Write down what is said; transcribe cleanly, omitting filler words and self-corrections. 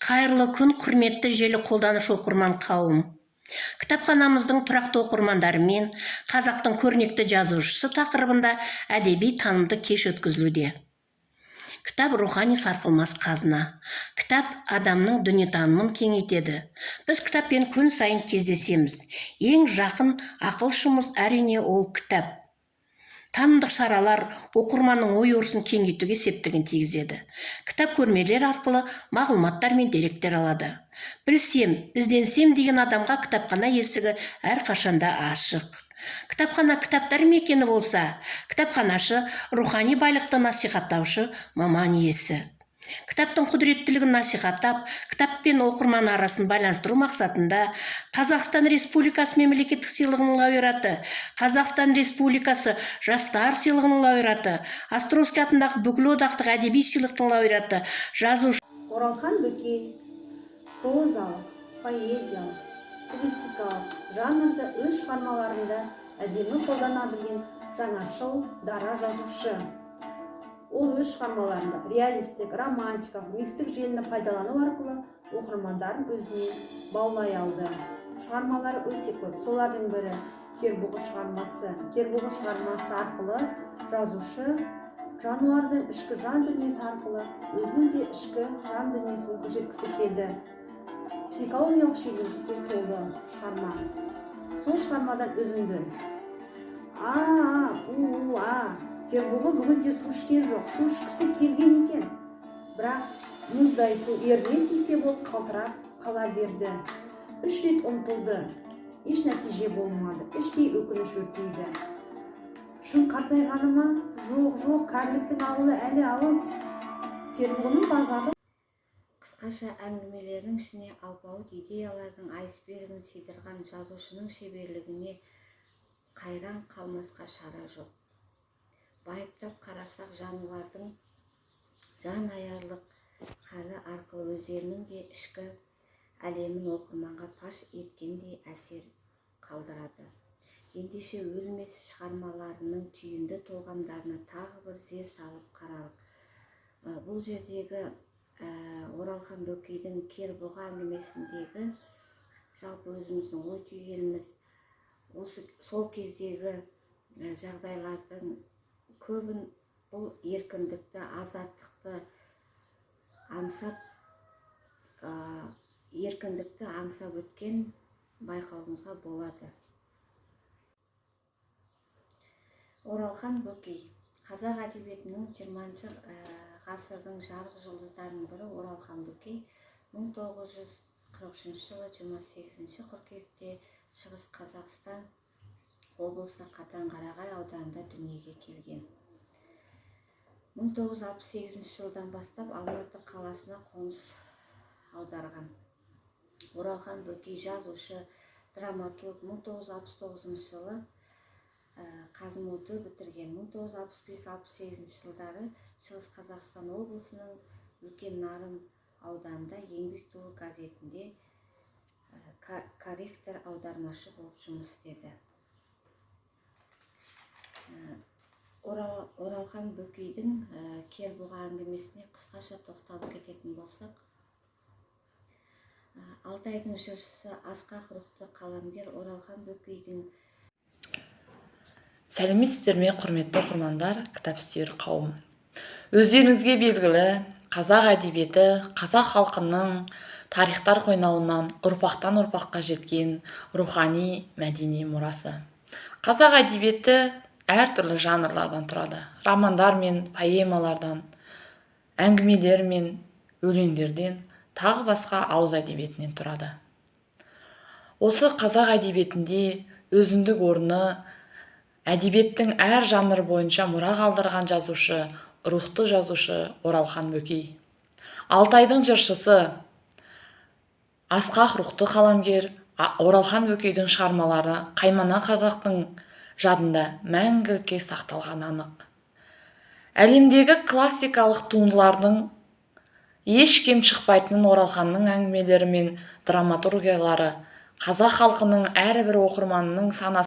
Қайырлы күн, құрметті желі қолданушы оқырман қауым. Кітапханамыздың тұрақты оқырмандарымен қазақтың көрнекті жазушысы тақырыбында әдеби танымды кеш өткізілуде. Кітап рухани сарқылмас қазына. Кітап адамның дүниетанымын кеңейтеді. Біз кітаппен күн сайын кездесеміз. Ең жақын ақылшымыз әрине ол кітап. Танымдық шаралар оқырманның ой-өрісін кеңейтуге септігін тигізеді. Кітап көрмелер арқылы мағлұматтар мен деректер алады. Білсем, ізденсем деген адамға кітапхана есігі әрқашанда ашық. Кітапхана кітаптар мекені болса, кітапханашы рухани байлықты насихаттаушы маман иесі. Кітаптың құдіреттілігін насихаттап, кітап пен оқырман арасын байланыстыру мақсатында Қазақстан Республикасы мемлекеттік сыйлығының лауреаты, Қазақстан Республикасы жастар сыйлығының лауреаты, Островский атындағы бүкілодақтық әдеби сыйлықтың лауреаты, жазушы Оралхан Бөкей прозалық, поэзиялық, публистикалық жанрды өз шығармаларында әдемі қолдана білген жаңашыл дара жазушы. Ол өз шығармаларында реалистік, романтикалық, мифтік желіні пайдалану арқылы оқырмандарын өзіне баулай алды. Шығармалары өте көп. Солардың бірі Кербұғы шығармасы. Кербұғы шығармасы арқылы жазушы жануардың ішкі жан дүниесі арқылы өзінің де ішкі жан дүниесін көрсеткісі келді. Психологиялық шиеленіске толы шығарма. Сол шығармадан үзінді. Кербұғы бүгінде су ішкен жоқ, су ішкісі келген екен. Бірақ мұздай су еріне тисе болып қалтырап қала берді. 3 рет ұмтылды. Еш нәтиже болмады. Іштей өкініш өртейді. Шын қартайғаны ма? Жоқ, кәріліктің ауылы әлі алыс. Кербұғының базары. Қысқаша әңгімелерінің ішіне алпауыт идеялардың айсбергін сыйдырған жазушының шеберлігіне қайран қалмасқа шара жоқ. Байыптап қарасақ, жануардың жан аярлық халі арқылы өздерінің де ішкі әлемін оқырманға паш еткендей әсер қалдырады. Ендеше өлмес шығармаларының түйінді толғамдарына тағы бір зер салып қаралық. Бұл жердегі Оралхан Бөкейдің Кербұғы әңгімесіндегі жалпы өзіміздің ой түйгеніміз сол кездегі жағдайлардың көбін бұл еркіндікті, азаттықты аңсап өткен байқауымызға болады. Оралхан Бөкей. Қазақ әдебиетінің 20 ғасырдың жарық жұлдыздарының бірі Оралхан Бөкей 1943 жылы 28 қыркүйекте Шығыс Қазақстан облысы Қатан-Қарағай ауданында дүниеге келген. 1968 жылдан бастап Алматы қаласына қоныс аударған. Оралхан Бөкей жазушы, драматург. 1969 жылы Қазму-ды бітірген. 1965-68 жылдары Шығыс Қазақстан облысының Үлкен Нарын ауданында Еңбек туы газетінде корректор аудармашы болып жұмыс істеді. Оралхан Бөкейдің Кербұғы әңгімесіне қысқаша тоқталып кететін болсақ, Алтайдың жыршысы, асқақ рухты қаламгер Оралхан Бөкейдің. Сәлеметсіздер ме, құрметті оқырмандар, кітапсүйер қауым. Өздеріңізге белгілі, қазақ әдебиеті қазақ халқының тарихтар қойнауынан ұрпақтан ұрпаққа жеткен рухани мәдени мұрасы. Қазақ әдебиеті әртүрлі жанрлардан тұрады. Романдар мен поэмалардан, әңгімелер мен өлеңдерден, тағы басқа ауыз әдебиетінен тұрады. Осы қазақ әдебиетінде өзіндік орны, әдебиеттің әр жанры бойынша мұра қалдырған жазушы, рухты жазушы Оралхан Бөкей. Алтайдың жыршысы, асқақ рухты қаламгер Оралхан Бөкейдің шығармалары қаймана қазақтың жадында мәңгілікке сақталған анық. Әлемдегі классикалық туындылардың еш кем шықпайтынын Оралханның әңгімелері мен драматургиялары қазақ халқының әрбір оқырманының санасына